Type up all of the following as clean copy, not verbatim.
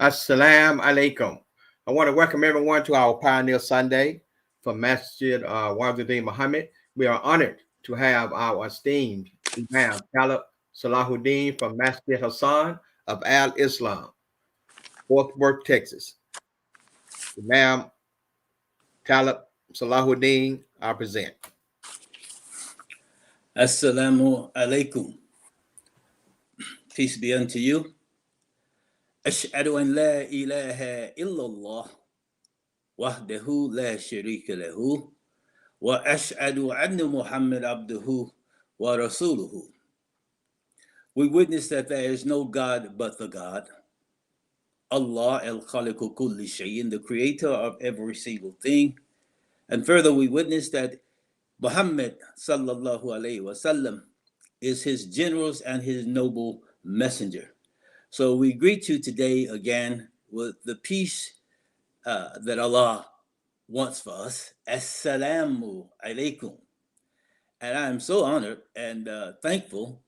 Assalamu alaikum. I want to welcome everyone to our Pioneer Sunday from Masjid Wazuddin Muhammad. We are honored to have our esteemed Imam Talib Salahuddin from Masjid Hassan of Al Islam, Fort Worth, Texas. Imam Talib Salahuddin, I present. Assalamu alaikum. Peace be unto you. Ash'adu an la ilaha illallah wahdahu la sharika lahu wa ash'adu anna Muhammad abduhu wa rasuluhu. We witness that there is no God but the God, Allah al-Khaliqu kulli shay'in, the creator of every single thing. And further, we witness that Muhammad sallallahu alayhi wasallam is his generous and his noble messenger. So we greet you today again with the peace that Allah wants for us. Assalamu alaikum. And I am so honored and thankful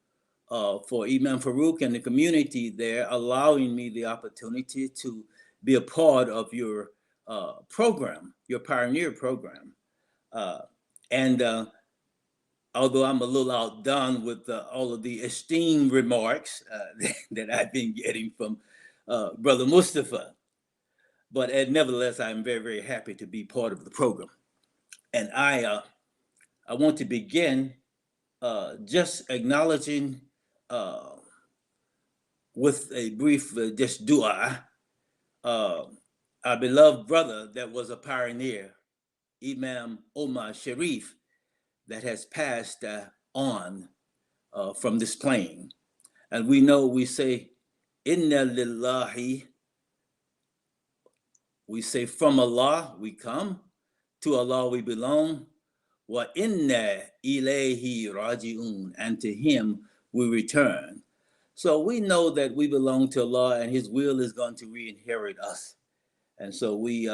for Imam Farouk and the community there allowing me the opportunity to be a part of your program, your pioneer program. And although I'm a little outdone with all of the esteemed remarks that I've been getting from Brother Mustafa, but nevertheless, I'm very, very happy to be part of the program. And I want to begin just acknowledging with a brief just dua, our beloved brother that was a pioneer, Imam Omar Sharif, that has passed on from this plane. And we know we say, Inna lillahi, we say from Allah we come, to Allah we belong, wa inna ilayhi raji'un, and to him we return. So we know that we belong to Allah and his will is going to re-inherit us. And so we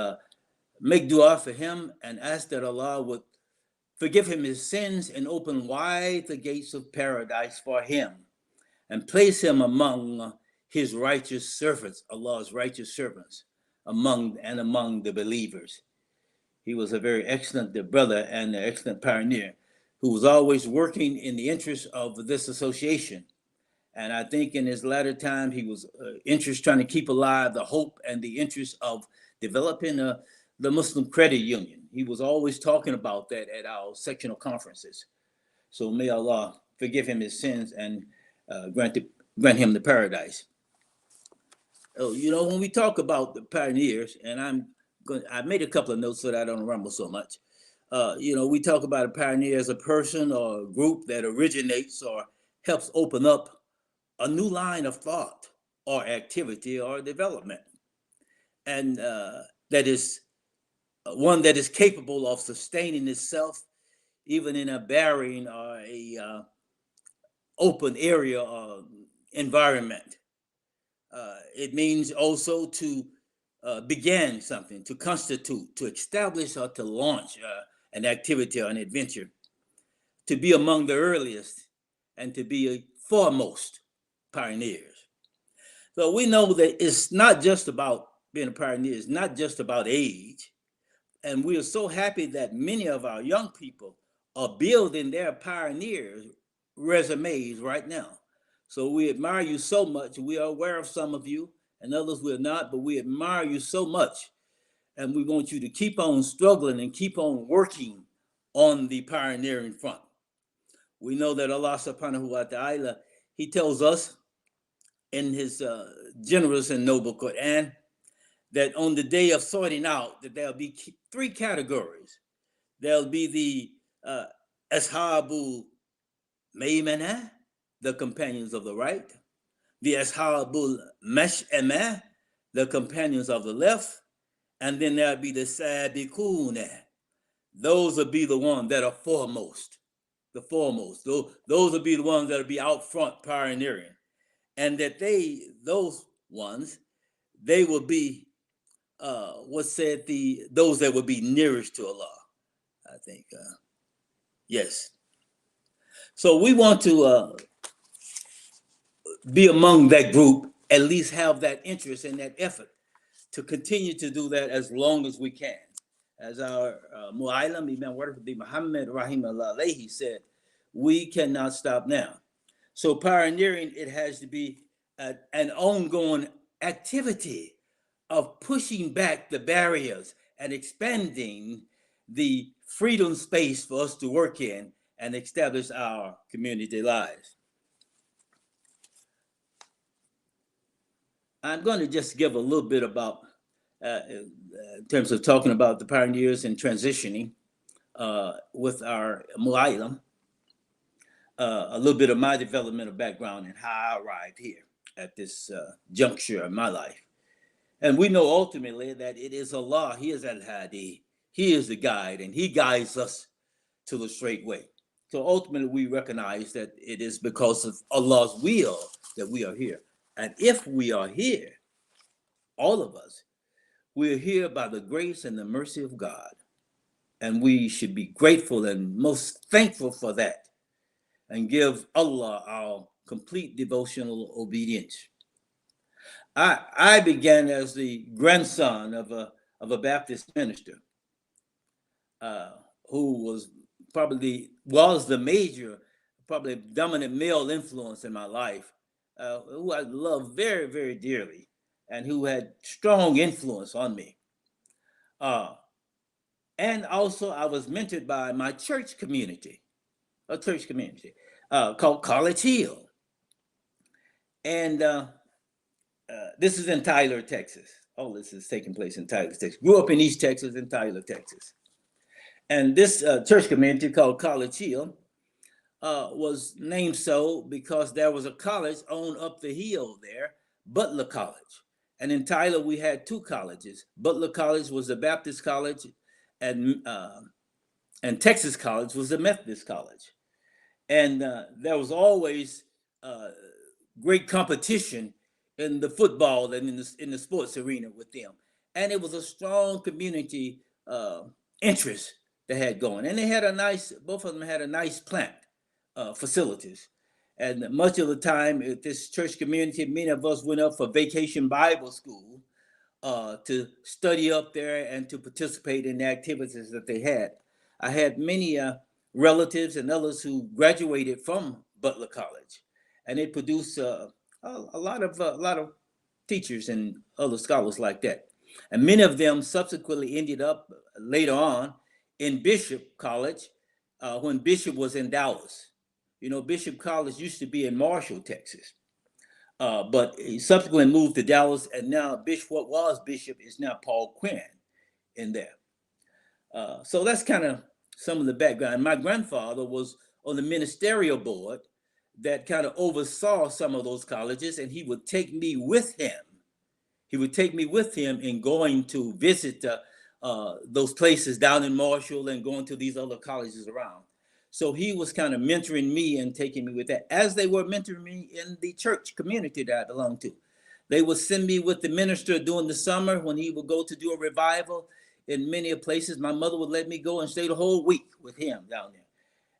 make dua for him and ask that Allah would forgive him his sins and open wide the gates of paradise for him and place him among his righteous servants, Allah's righteous servants, among the believers. He was a very excellent brother and an excellent pioneer who was always working in the interest of this association. And I think in his latter time, he was interested trying to keep alive the hope and the interest of developing the Muslim Credit Union. He was always talking about that at our sectional conferences. So may Allah forgive him his sins and grant him the paradise. Oh, when we talk about the pioneers, and I made a couple of notes so that I don't rumble so much. We talk about a pioneer as a person or a group that originates or helps open up a new line of thought or activity or development. And that is one that is capable of sustaining itself even in a barren or a open area or environment. It means also to begin something, to constitute, to establish or to launch an activity or an adventure, to be among the earliest and to be a foremost pioneers. So we know that it's not just about being a pioneer, it's not just about age. And we are so happy that many of our young people are building their pioneers resumes right now. So we admire you so much. We are aware of some of you and others we're not, but we admire you so much. And we want you to keep on struggling and keep on working on the pioneering front. We know that Allah subhanahu wa ta'ala, he tells us in his generous and noble Quran that on the day of sorting out, that there'll be three categories. There'll be the Ashabul Maymana, the companions of the right, the Ashabul Mash'amah, the companions of the left, and then there'll be the Sabiquna. Those will be the ones that are foremost, the foremost. Those will be the ones that'll be out front pioneering. And that those ones, they will be, those that will be nearest to Allah, I think. Yes. So we want to be among that group at least have that interest and that effort to continue to do that as long as we can. As our Mu'aylam Imam Warfadi Muhammad Rahimahullah alayhi said, we cannot stop now. So pioneering, it has to be an ongoing activity of pushing back the barriers and expanding the freedom space for us to work in and establish our community lives. I'm going to just give a little bit about, in terms of talking about the pioneers and transitioning with our Mu'aylam, a little bit of my developmental background and how I arrived here at this juncture of my life. And we know ultimately that it is Allah, He is Al-Hadi, He is the guide, and He guides us to the straight way. So ultimately we recognize that it is because of Allah's will that we are here. And if we are here, all of us, we are here by the grace and the mercy of God. And we should be grateful and most thankful for that and give Allah our complete devotional obedience. I began as the grandson of a Baptist minister who was the major, probably dominant male influence in my life, who I loved very, very dearly, and who had strong influence on me. And also I was mentored by my church community, a church community called College Hill. And this is in Tyler, Texas. All this is taking place in Tyler, Texas. Grew up in East Texas and Tyler, Texas. And this church community called College Hill was named so because there was a college on up the hill there, Butler College. And in Tyler, we had two colleges. Butler College was the Baptist college, and Texas College was the Methodist college. And there was always great competition in the football and in the sports arena with them. And it was a strong community interest they had going. And they had both of them had a nice plant facilities. And much of the time at this church community, many of us went up for vacation Bible school to study up there and to participate in the activities that they had. I had many relatives and others who graduated from Butler College, and it produced a lot of teachers and other scholars like that. And many of them subsequently ended up later on in Bishop College when Bishop was in Dallas. You know, Bishop College used to be in Marshall, Texas, but he subsequently moved to Dallas, and now what was Bishop is now Paul Quinn in there. So that's kind of some of the background. My grandfather was on the ministerial board that kind of oversaw some of those colleges, and he would take me with him. He would take me with him in going to visit those places down in Marshall and going to these other colleges around. So he was kind of mentoring me and taking me with that, as they were mentoring me in the church community that I belonged to. They would send me with the minister during the summer when he would go to do a revival in many places. My mother would let me go and stay the whole week with him down there.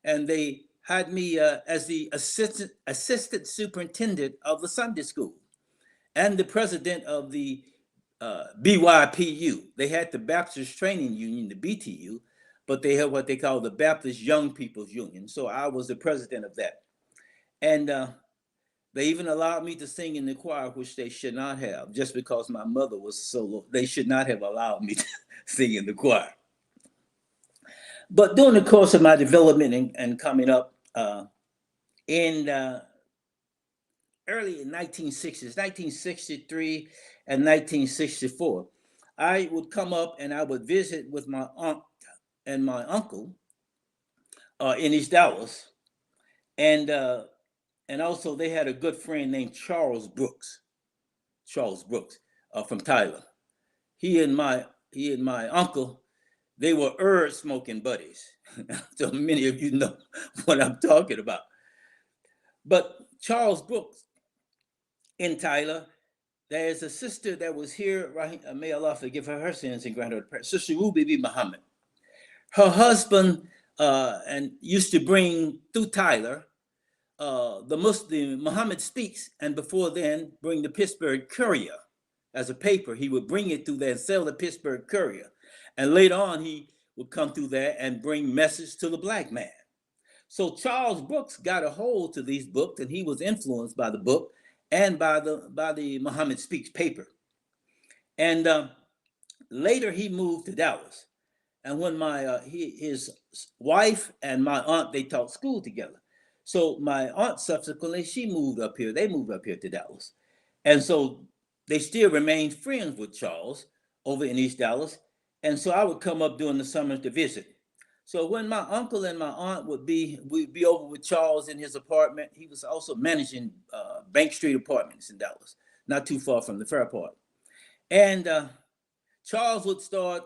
And they had me as the assistant superintendent of the Sunday school and the president of the BYPU. They had the Baptist Training Union, the BTU, but they had what they call the Baptist Young People's Union. So I was the president of that. And they even allowed me to sing in the choir, which they should not have, just because my mother was solo. They should not have allowed me to sing in the choir. But during the course of my development and coming up in early 1960s, 1963 and 1964, I would come up and I would visit with my aunt and my uncle in East Dallas. And also they had a good friend named Charles Brooks from Tyler. He and my uncle, they were herb smoking buddies. So many of you know what I'm talking about. But Charles Brooks in Tyler, there's a sister that was here, right? May Allah forgive her sins and grant her prayer. Sister Ruby Muhammad. Her husband and used to bring through Tyler the Muhammad Speaks, and before then bring the Pittsburgh Courier as a paper. He would bring it through there and sell the Pittsburgh Courier. And later on, he would come through there and bring message to the black man. So Charles Brooks got a hold to these books, and he was influenced by the book and by the Muhammad Speaks paper. And later he moved to Dallas. And when his wife and my aunt, they taught school together. So my aunt subsequently, she moved up here. They moved up here to Dallas. And so they still remained friends with Charles over in East Dallas. And so I would come up during the summers to visit. So when my uncle and my aunt we'd be over with Charles in his apartment. He was also managing Bank Street Apartments in Dallas, not too far from the Fairport. And Charles would start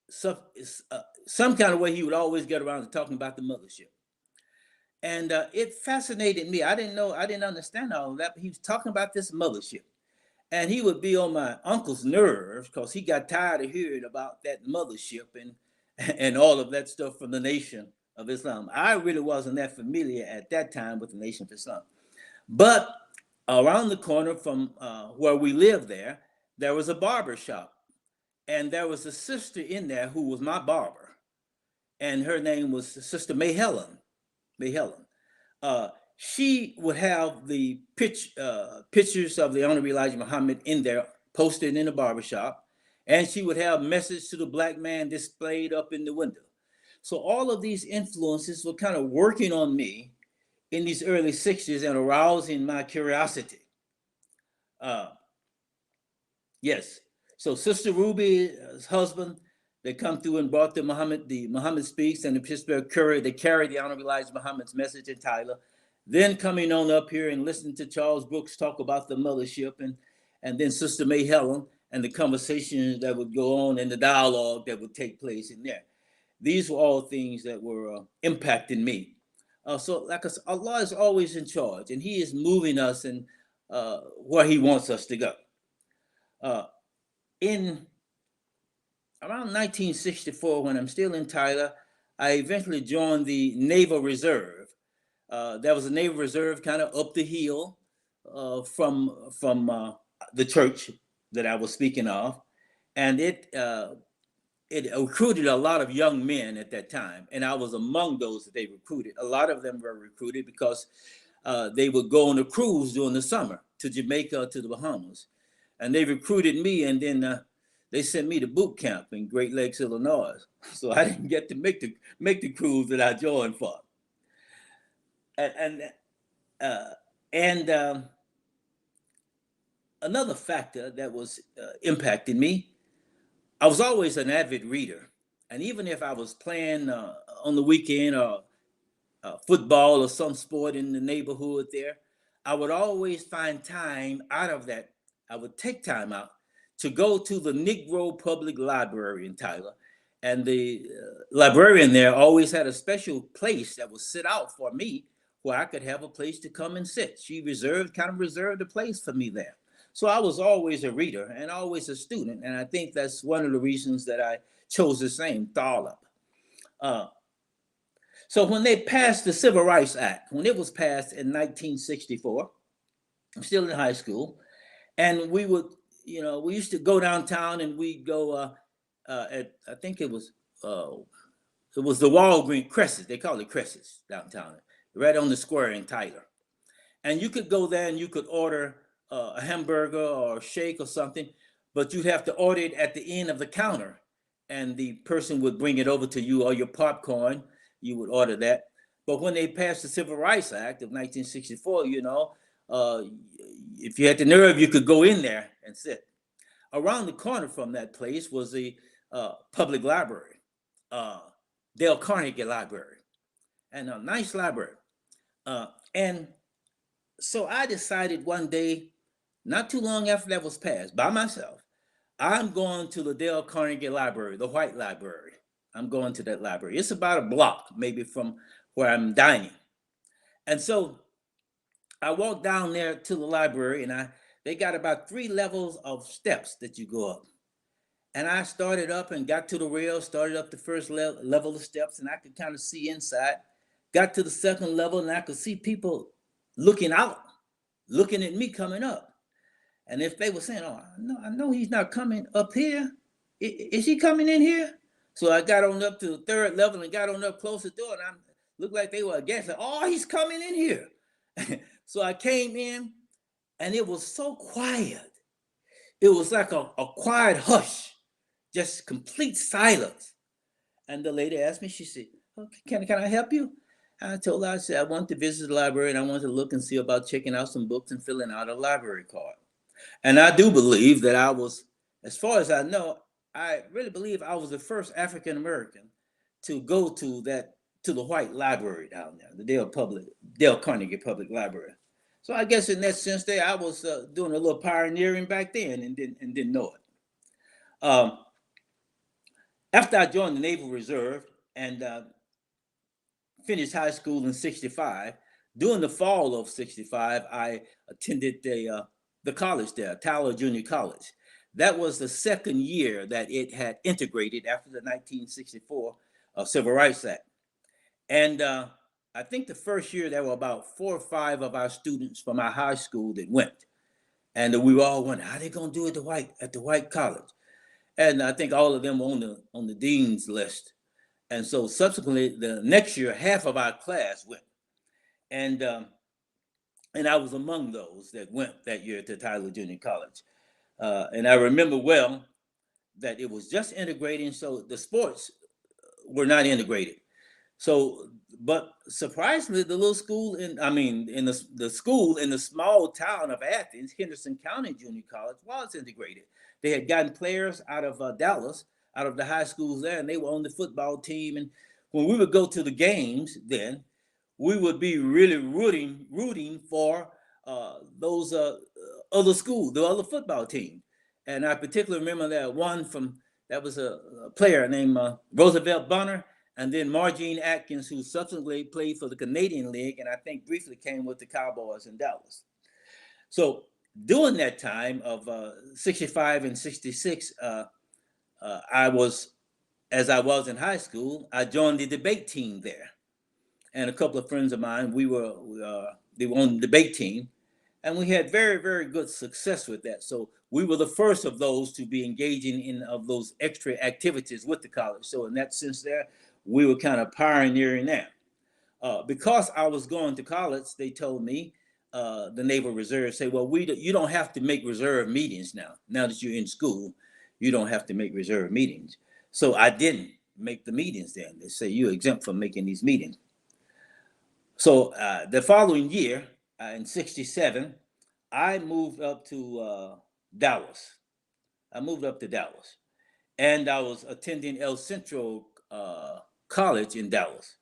some kind of way. He would always get around to talking about the mothership. And it fascinated me. I didn't understand all of that, but he was talking about this mothership. And he would be on my uncle's nerves because he got tired of hearing about that mothership and all of that stuff from the Nation of Islam. I really wasn't that familiar at that time with the Nation of Islam. But around the corner from where we lived there was a barber shop. And there was a sister in there who was my barber. And her name was Sister May Helen. She would have the pictures of the Honorable Elijah Muhammad in there, posted in the barbershop, and she would have message to the black man displayed up in the window. So all of these influences were kind of working on me in these early 60s and arousing my curiosity. Yes, so Sister Ruby's husband, they come through and brought the Muhammad Speaks and the Pittsburgh Courier. They carried the Honorable Elijah Muhammad's message in Tyler. Then coming on up here and listening to Charles Brooks talk about the mothership, and then Sister May Helen and the conversations that would go on and the dialogue that would take place in there. These were all things that were impacting me. So like I said, Allah is always in charge, and He is moving us in where He wants us to go. In around 1964, when I'm still in Tyler, I eventually joined the Naval Reserve. There was a Naval Reserve kind of up the hill from the church that I was speaking of, and it recruited a lot of young men at that time, and I was among those that they recruited. A lot of them were recruited because they would go on a cruise during the summer to Jamaica, to the Bahamas, and they recruited me, and then they sent me to boot camp in Great Lakes, Illinois. So I didn't get to make the cruise that I joined for. And another factor that was impacting me, I was always an avid reader. And even if I was playing on the weekend or football or some sport in the neighborhood there, I would always find time out of that. I would take time out to go to the Negro Public Library in Tyler. And the librarian there always had a special place that was set out for me where I could have a place to come and sit. She kind of reserved a place for me there. So I was always a reader and always a student. And I think that's one of the reasons that I chose the same Thalib. So when they passed the Civil Rights Act, when it was passed in 1964, I'm still in high school, and we used to go downtown and we'd go I think it was the Walgreens Crescent. They call it Crescent downtown, right on the square in Tyler. And you could go there and you could order a hamburger or a shake or something, but you'd have to order it at the end of the counter, and the person would bring it over to you, or your popcorn, you would order that. But when they passed the Civil Rights Act of 1964, if you had the nerve, you could go in there and sit. Around the corner from that place was the public library, Dale Carnegie Library, and a nice library. And so I decided one day, not too long after that was passed, by myself, I'm going to the Dale Carnegie Library, the White Library. I'm going to that library. It's about a block, maybe, from where I'm dining. And so I walked down there to the library, and they got about 3 levels of steps that you go up. And I started up and got to the rail, started up the first level of steps, and I could kind of see inside. Got to the second level, and I could see people looking out, looking at me coming up. And if they were saying, "Oh, I know he's not coming up here. Is he coming in here?" So I got on up to the third level and got on up close to the door, and I looked like they were guessing, "Oh, he's coming in here." So I came in, and it was so quiet. It was like a quiet hush, just complete silence. And the lady asked me, she said, "Okay, can I help you?" I told her, I said, "I want to visit the library and I want to look and see about checking out some books and filling out a library card." And I do believe that I was, as far as I know, I really believe I was the first African American to go to the white library down there, the Dale Carnegie Public Library. So I guess in that sense, there I was doing a little pioneering back then and didn't know it. After I joined the Naval Reserve and finished high school in '65, during the fall of '65, I attended the college there, Tyler Junior College. That was the second year that it had integrated after the 1964 Civil Rights Act. And I think the first year there were about 4 or 5 of our students from our high school that went. And we were all wondering, how they gonna do it at the white college? And I think all of them were on the dean's list. And so subsequently, the next year, half of our class went. And I was among those that went that year to Tyler Junior College. And I remember well that it was just integrating, so the sports were not integrated. So, but surprisingly, the little school in the school in the small town of Athens, Henderson County Junior College, was integrated. They had gotten players out of Dallas, out of the high schools there, and they were on the football team. And when we would go to the games, then we would be really rooting for those other schools, the other football team. And I particularly remember that was a player named Roosevelt Bonner, and then Margene Atkins, who subsequently played for the Canadian League, and I think briefly came with the Cowboys in Dallas. So during that time of '65 and '66, as I was in high school, I joined the debate team there. And a couple of friends of mine, they were on the debate team, and we had very, very good success with that. So we were the first of those to be engaging in of those extra activities with the college. So in that sense there, we were kind of pioneering that. Because I was going to college, they told me, the Naval Reserve say, "Well, you don't have to make reserve meetings now. Now that you're in school, you don't have to make reserve meetings." So I didn't make the meetings then. They say, "You're exempt from making these meetings." So the following year, in '67, I moved up to Dallas. I moved up to Dallas, and I was attending El Centro College in Dallas.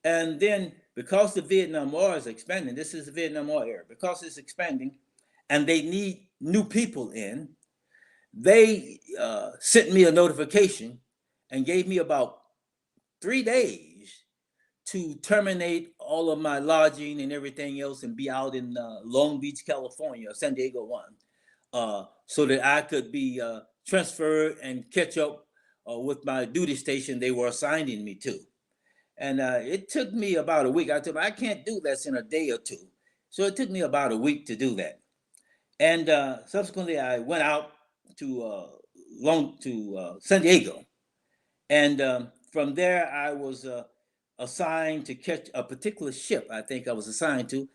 And then because the Vietnam War is expanding, this is the Vietnam War era, because it's expanding and they need new people in, they sent me a notification and gave me about 3 days to terminate all of my lodging and everything else and be out in Long Beach, California, San Diego one, so that I could be transferred and catch up with my duty station they were assigning me to. And it took me about a week. I told them I can't do this in a day or two. So it took me about a week to do that. And subsequently, I went out to San Diego. And from there, I was assigned to catch a particular ship. I think I was assigned to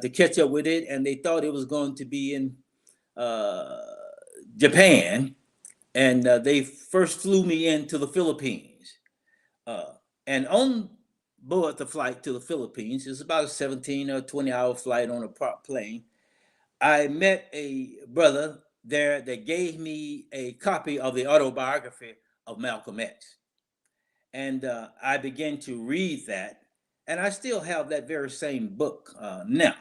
catch up with it. And they thought it was going to be in Japan. And they first flew me into the Philippines. And on board the flight to the Philippines, it's about a 17 or 20-hour flight on a prop plane. I met a brother there that gave me a copy of the Autobiography of Malcolm X. And I began to read that. And I still have that very same book now.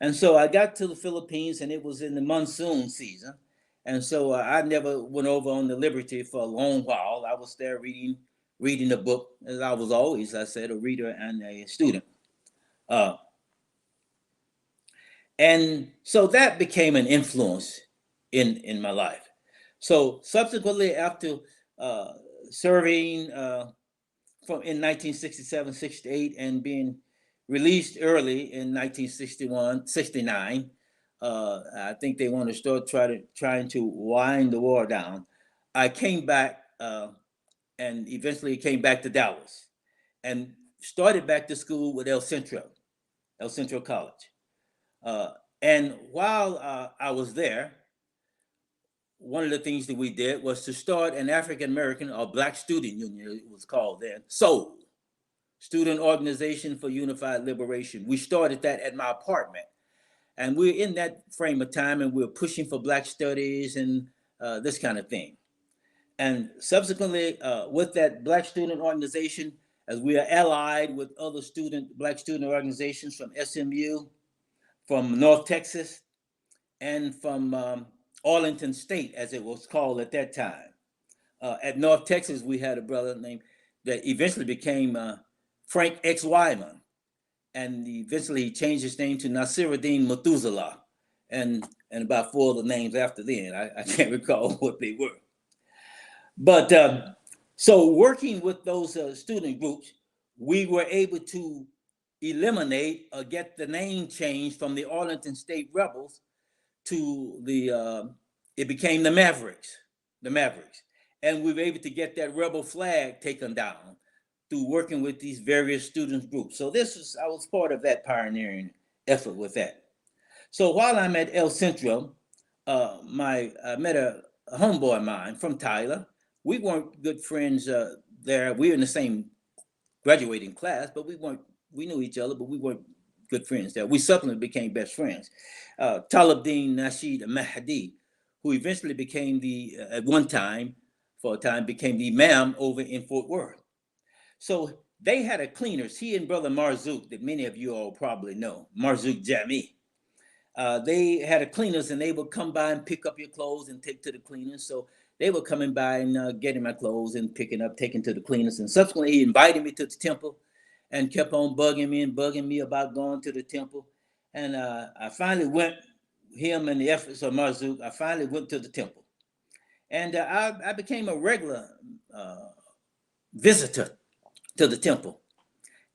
And so I got to the Philippines, and it was in the monsoon season. And so I never went over on the Liberty for a long while. I was there reading the book, as I was always, I said, a reader and a student. And so that became an influence in my life. So subsequently, after serving in 1967, 68, and being released early in 1969. I think they want to start trying to wind the war down. I came back and eventually came back to Dallas and started back to school with El Centro College. And while I was there, one of the things that we did was to start an African American or Black Student Union, it was called then, SOUL, Student Organization for Unified Liberation. We started that at my apartment. And we're in that frame of time and we're pushing for Black studies and this kind of thing. And subsequently, with that Black student organization, as we are allied with other Black student organizations from SMU, from North Texas, and from Arlington State, as it was called at that time. At North Texas, we had a brother named that eventually became Frank X. Wyman. And eventually he changed his name to Nasiruddin Methuselah, and about 4 other names after then. I can't recall what they were. But so working with those student groups, we were able to eliminate or get the name changed from the Arlington State Rebels to it became the Mavericks. And we were able to get that rebel flag taken down through working with these various student groups. So I was part of that pioneering effort with that. So while I'm at El Centro, I met a homeboy of mine from Tyler. We weren't good friends there. We were in the same graduating class, but we knew each other, but we weren't good friends there. We subsequently became best friends. Talibdin Nasheed Mahdi, who eventually became for a time, became the imam over in Fort Worth. So they had a cleaners, he and brother Marzouk, that many of you all probably know, Marzouk Jami. They had a cleaners and they would come by and pick up your clothes and take to the cleaners. So they were coming by and getting my clothes and taking to the cleaners. And subsequently he invited me to the temple and kept on bugging me about going to the temple. And I finally went, him and the efforts of Marzouk, I finally went to the temple. And I became a regular visitor to the temple.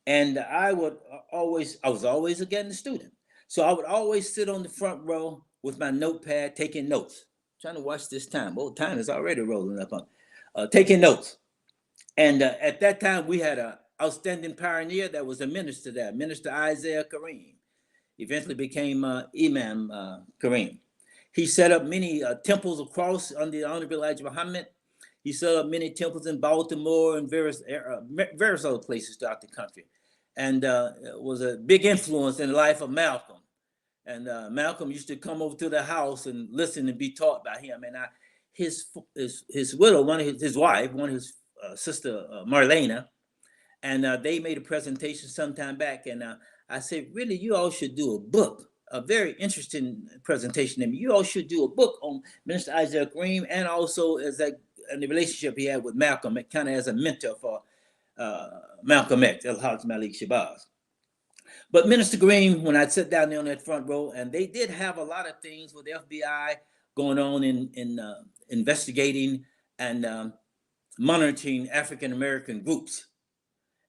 And I was always a getting student. So I would always sit on the front row with my notepad taking notes, trying to watch this time. Oh, time is already rolling up on taking notes. And at that time, we had an outstanding pioneer that was a minister there, Minister Isaiah Kareem. Eventually became Imam Kareem. He set up many temples across under the Honorable Elijah Muhammad. He set up many temples in Baltimore and various other places throughout the country. And was a big influence in the life of Malcolm. And Malcolm used to come over to the house and listen and be taught by him. And his widow, his wife, his sister Marlena, and they made a presentation sometime back. And I said, really, you all should do a book, a very interesting presentation. I mean, you all should do a book on Minister Isaiah Kareem and also and the relationship he had with Malcolm, kind of as a mentor for Malcolm X, El-Haj Malik Shabazz. But Minister Green, when I sat down there on that front row, and they did have a lot of things with the FBI going on in investigating and monitoring African-American groups.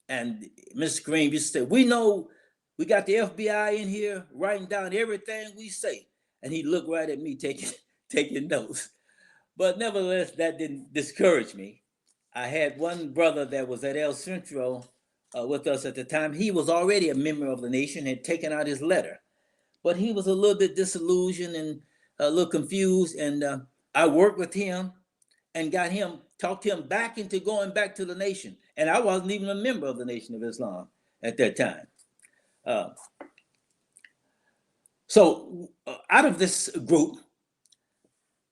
And Mr. Green used to say, we know we got the FBI in here writing down everything we say. And he looked right at me taking notes. But nevertheless, that didn't discourage me. I had one brother that was at El Centro with us at the time. He was already a member of the nation, had taken out his letter. But he was a little bit disillusioned and a little confused. And I worked with him and talked him back into going back to the nation. And I wasn't even a member of the Nation of Islam at that time. So out of this group,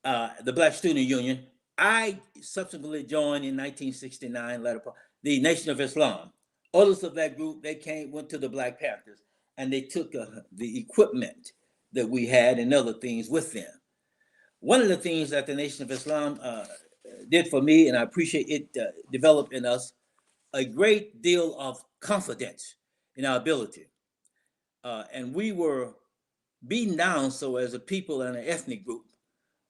the Black Student Union, I subsequently joined in 1969, the Nation of Islam. Others of that group, went to the Black Panthers, and they took the equipment that we had and other things with them. One of the things that the Nation of Islam did for me, and I appreciate it, developed in us a great deal of confidence in our ability. And we were beaten down so as a people and an ethnic group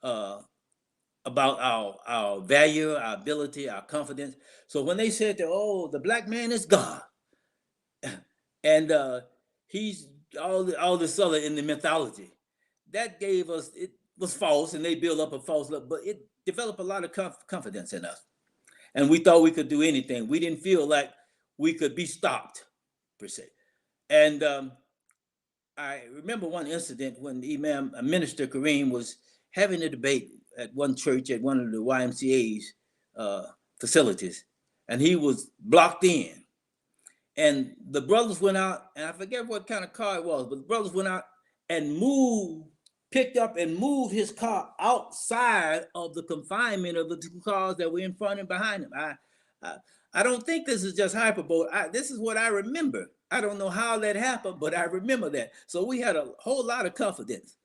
about our value, our ability, our confidence. So when they said that, oh, the Black man is God, and he's all this other in the mythology. That gave us, it was false, and they built up a false look, but it developed a lot of confidence in us. And we thought we could do anything. We didn't feel like we could be stopped, per se. And I remember one incident when Imam, Minister Kareem, was having a debate at one church at one of the YMCA's facilities, and he was blocked in. And the brothers went out, and I forget what kind of car it was, but the brothers went out and picked up and moved his car outside of the confinement of the two cars that were in front and behind him. I don't think this is just hyperbole. This is what I remember. I don't know how that happened, but I remember that. So we had a whole lot of confidence.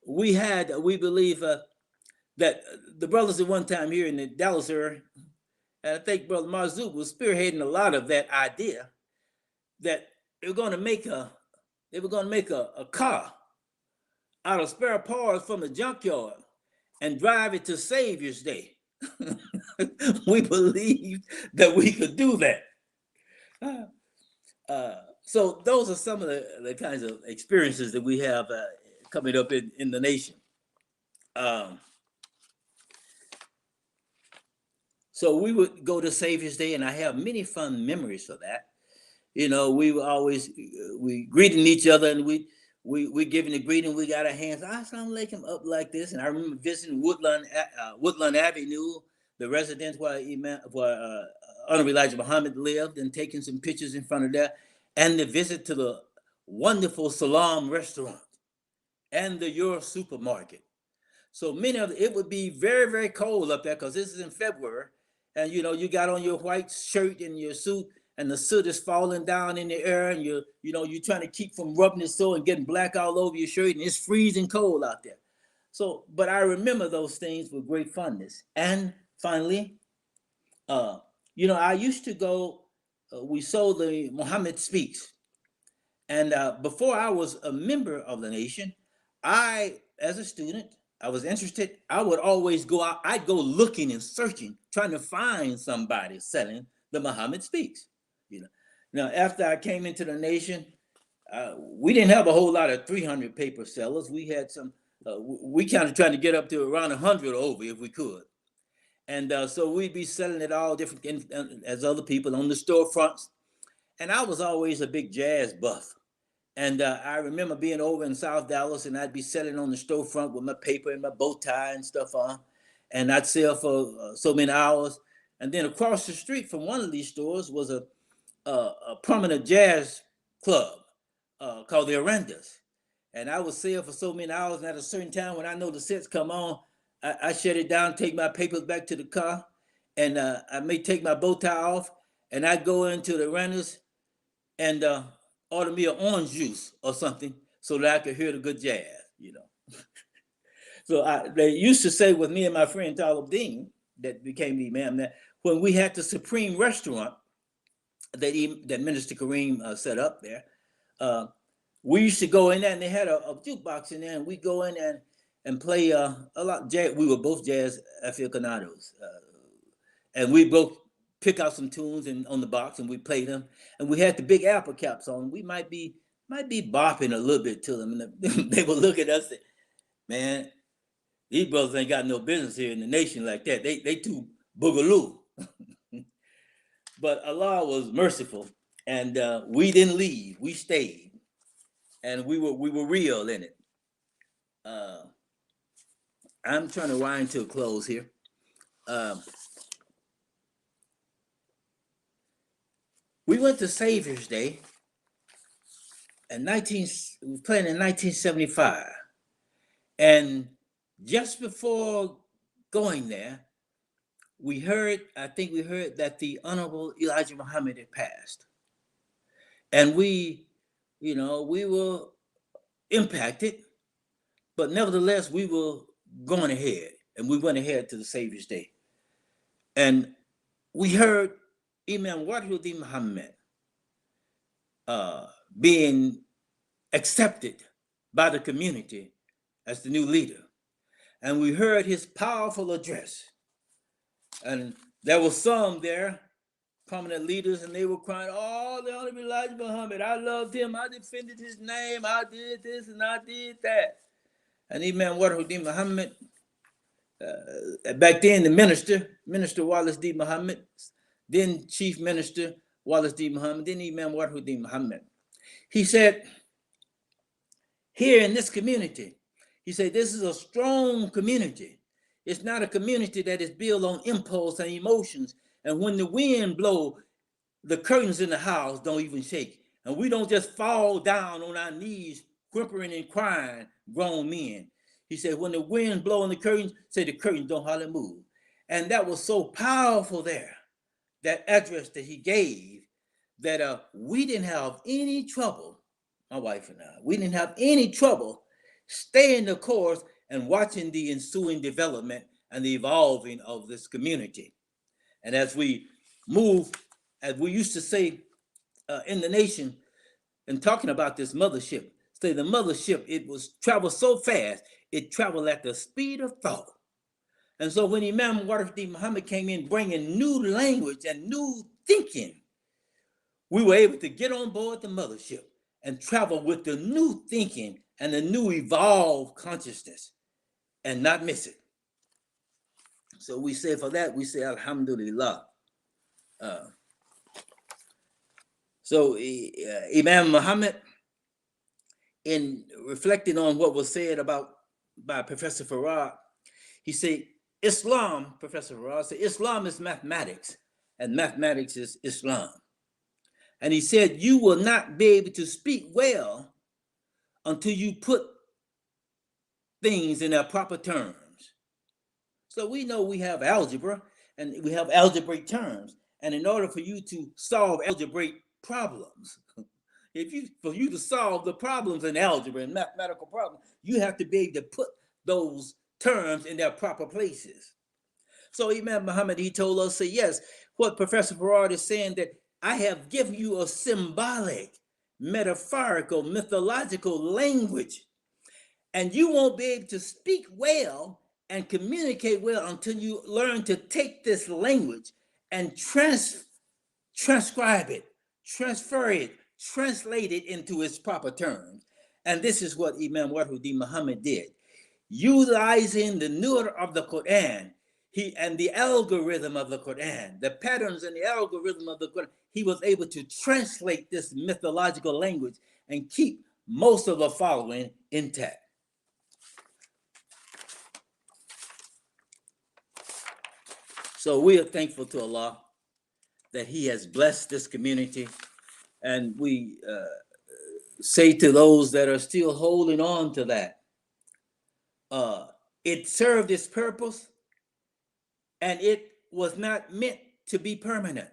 We believe that the brothers at one time here in the Dallas area, and I think Brother Masjid was spearheading a lot of that idea that they were going to make a car out of spare parts from the junkyard and drive it to Savior's Day. We believed that we could do that. So those are some of the kinds of experiences that we have coming up in the nation. So we would go to Savior's Day, and I have many fun memories for that. You know, we were always greeting each other, and we giving the greeting. We got our hands, Assalamu alaikum, up like this. And I remember visiting Woodland Avenue, the residence where Honorable Elijah Muhammad lived, and taking some pictures in front of that, and the visit to the wonderful Salam restaurant and the Your supermarket. So it would be very, very cold up there because this is in February. And, you know, you got on your white shirt and your suit, and the soot is falling down in the air, and you're trying to keep from rubbing it so and getting black all over your shirt, and it's freezing cold out there. So, but I remember those things with great fondness. And finally, I used to go, we sold the Muhammad Speaks. And before I was a member of the nation, as a student, I was interested. I would always go out. I'd go looking and searching, trying to find somebody selling the Muhammad Speaks. Now, after I came into the nation, we didn't have a whole lot of 300 paper sellers. We had some. We kind of tried to get up to around 100 over if we could. And so we'd be selling it all different as other people on the storefronts. And I was always a big jazz buff. And I remember being over in South Dallas, and I'd be selling on the storefront with my paper and my bow tie and stuff on. And I'd sell for so many hours. And then across the street from one of these stores was a prominent jazz club called the Arandas. And I would sell for so many hours. And at a certain time, when I know the sets come on, I shut it down, take my papers back to the car, and I may take my bow tie off, and I go into the Arandas and order me an orange juice or something so that I could hear the good jazz, So they used to say with me and my friend Talib Dean, that became the imam, that when we had the Supreme restaurant that Minister Kareem set up there, we used to go in there, and they had a jukebox in there, and we go in and play a lot of jazz. We were both jazz aficionados, and we both pick out some tunes on the box, and we play them. And we had the big apple caps on. We might be bopping a little bit to them, and they would look at us and say, "Man, these brothers ain't got no business here in the nation like that. They too boogaloo." But Allah was merciful, and we didn't leave. We stayed, and we were real in it. I'm trying to wind to a close here. We went to Savior's Day, and we were playing in 1975, and just before going there, I think we heard that the Honorable Elijah Muhammad had passed. And we were impacted, but nevertheless, we were going ahead, and we went ahead to the Savior's Day. And we heard Imam Wahiduddin Muhammad being accepted by the community as the new leader. And we heard his powerful address. And there were some there prominent leaders, and they were crying, "Oh, the Honorable Elijah Muhammad, I loved him. I defended his name. I did this and I did that." And Imam Wahiduddin Muhammad, back then the Minister Wallace D. Muhammad, then Chief Minister Wallace D. Muhammad, then Imam Wahiduddin Muhammad. He said, here in this community, he said, this is a strong community. It's not a community that is built on impulse and emotions. And when the wind blows, the curtains in the house don't even shake. And we don't just fall down on our knees, whimpering and crying, grown men. He said, when the wind blows on the curtains, say the curtains don't hardly move. And that was so powerful there, that address that he gave, that we didn't have any trouble, my wife and I, we didn't have any trouble staying the course and watching the ensuing development and the evolving of this community. And as we move, as we used to say in the nation, and talking about this mothership, say the mothership, it was traveled so fast, it traveled at the speed of thought. And so when Imam Wahiduddin Muhammad came in bringing new language and new thinking, we were able to get on board the mothership and travel with the new thinking and the new evolved consciousness and not miss it. So we say for that, we say Alhamdulillah. So Imam Muhammad, in reflecting on what was said by Professor Farad, he said, Islam, Professor Farad said, Islam is mathematics and mathematics is Islam. And he said, you will not be able to speak well until you put things in their proper terms. So we know we have algebra and we have algebraic terms. And in order for you to solve algebraic problems, for you to solve the problems in algebra and mathematical problems, you have to be able to put those terms in their proper places. So Imam Muhammad, he told us, say, yes, what Professor Farad is saying, that I have given you a symbolic, metaphorical, mythological language, and you won't be able to speak well and communicate well until you learn to take this language and transcribe it, transfer it, translate it into its proper terms. And this is what Imam Wahiduddin Muhammad did. Utilizing the nur of the Quran, and the algorithm of the Quran, the patterns and the algorithm of the Quran, he was able to translate this mythological language and keep most of the following intact. So we are thankful to Allah that he has blessed this community. And we say to those that are still holding on to that, it served its purpose, and it was not meant to be permanent.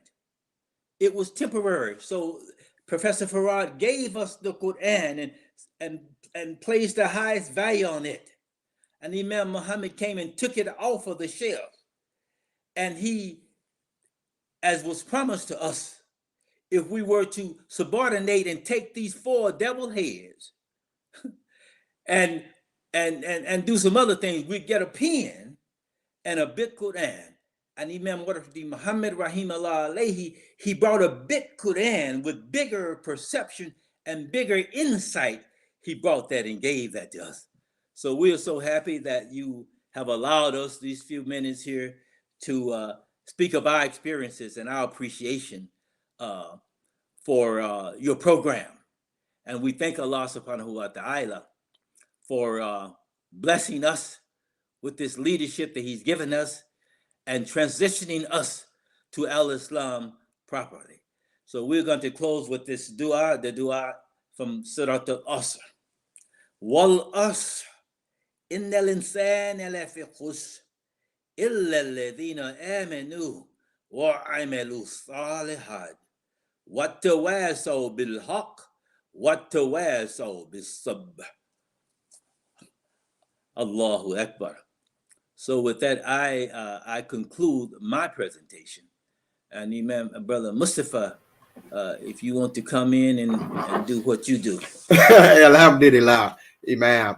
It was temporary. So Professor Farad gave us the Quran and placed the highest value on it. And Imam Muhammad came and took it off of the shelf. And he, as was promised to us, if we were to subordinate and take these four devil heads and do some other things, we'd get a pen and a bit Quran. And Imam Wahiduddin Muhammad rahimahullah alayhi, he brought a bit Quran with bigger perception and bigger insight. He brought that and gave that to us. So we are so happy that you have allowed us these few minutes here to speak of our experiences and our appreciation for your program. And we thank Allah subhanahu wa ta'ala for blessing us with this leadership that he's given us and transitioning us to al-Islam properly. So we're going to close with this dua, the dua from Surah Al-Asr. Wal asr, innal insana lafi khusr, illa alladhina amanu wa amilu salihat, wattawasaw bil haqq, wattawasaw bis sabr. Allahu Akbar. So with that, I conclude my presentation. And Imam, Brother Mustafa, if you want to come in and do what you do. Alhamdulillah, Imam.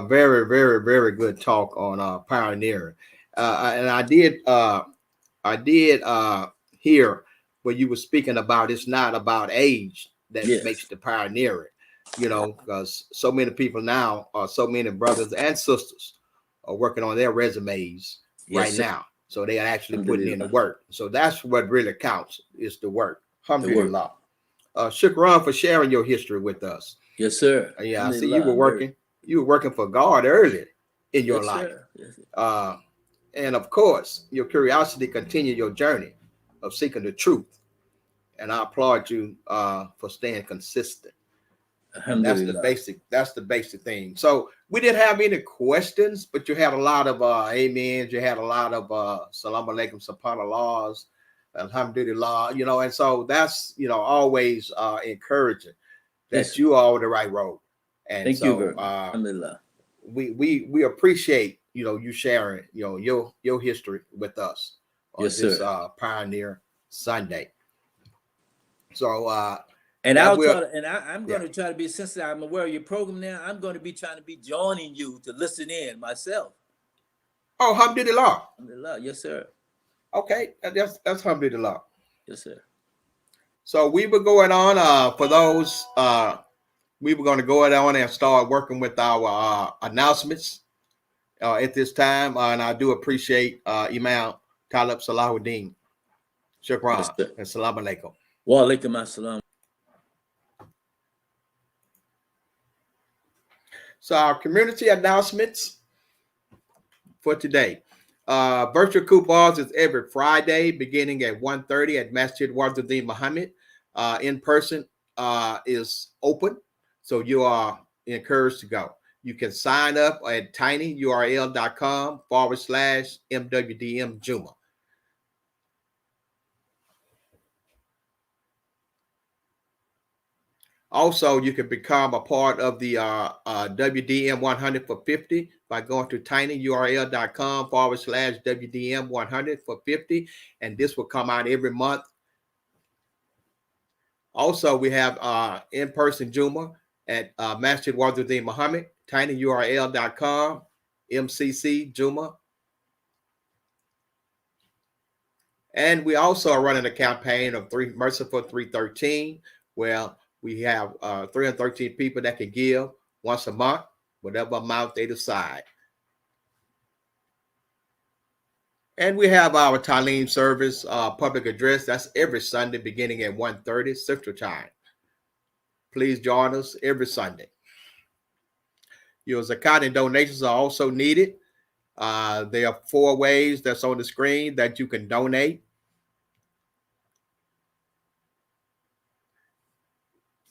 Very, very, very good talk on pioneering. And I did hear what you were speaking about, it's not about age that makes the pioneering, because so many people now, so many brothers and sisters are working on their resumes now. So they are actually putting in the work. So that's what really counts, is the work. Alhamdulillah. Shukran for sharing your history with us. Yes, sir. I see you were working. You were working for God early in your life. Yes. And of course, your curiosity continued your journey of seeking the truth. And I applaud you for staying consistent. And that's the basic thing. So we didn't have any questions, but you had a lot of amens. You had a lot of salam alaikum, subhanallahs, alhamdulillah, and so that's, always encouraging that you are on the right road. And thank you very much. Alhamdulillah. We appreciate, you sharing, your history with us on this Pioneer Sunday. So and I'm going to try to be, since I'm aware of your program now, I'm going to be trying to be joining you to listen in myself. Oh, alhamdulillah. Alhamdulillah. Yes, sir. Okay, that's alhamdulillah. Yes, sir. So we were going on for those. We were going to go on and start working with our announcements at this time, and I do appreciate Imam Talib Salahuddin. Shukran and Assalamu alaikum. Wa alaikum assalam. So our community announcements for today. Virtual coupons is every Friday beginning at 1:30 at Masjid Muhammad. In person is open, so you are encouraged to go. You can sign up at tinyurl.com/MWDM Juma. Also, you can become a part of the WDM 100 for 50 by going to tinyurl.com/WDM 100 for 50. And this will come out every month. Also, we have in-person Juma at Masjid Muhammad, tinyurl.com, MCC Juma. And we also are running a campaign of Merciful 313, where we have 313 people that can give once a month, whatever amount they decide. And we have our Talim service public address. That's every Sunday beginning at 1:30 Central Time. Please join us every Sunday. Your Zakat and donations are also needed. There are 4 ways that's on the screen that you can donate.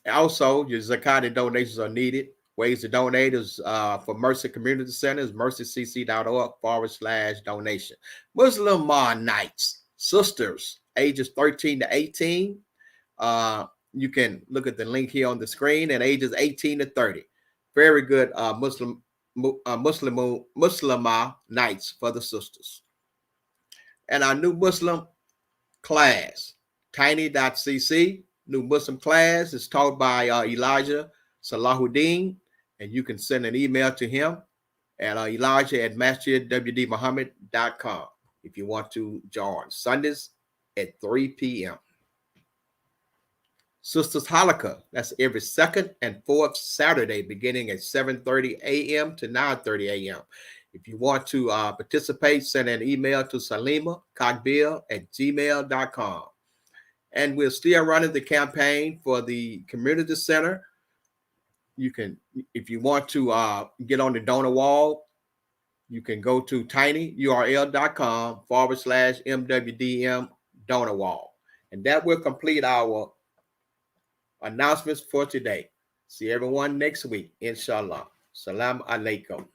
Also, your Zakat and donations are needed. Ways to donate is for Mercy Community Centers, MercyCC.org/donation. Muslim nights, sisters, ages 13 to 18. You can look at the link here on the screen, and ages 18 to 30. Very good Muslim nights for the sisters. And our new Muslim class, tiny.cc. New Muslim class is taught by Elijah Salahuddin, and you can send an email to him at elijah@masjidwdm if you want to join. Sundays at 3 p.m. Sisters Halakha, that's every second and fourth Saturday beginning at 7:30 a.m. to 9:30 a.m. If you want to participate, send an email to salimahkakbil@gmail.com. And we're still running the campaign for the community center. You can, if you want to get on the donor wall, you can go to tinyurl.com/MWDM donor wall. And that will complete our announcements for today. See everyone next week, inshallah. Salam alaikum.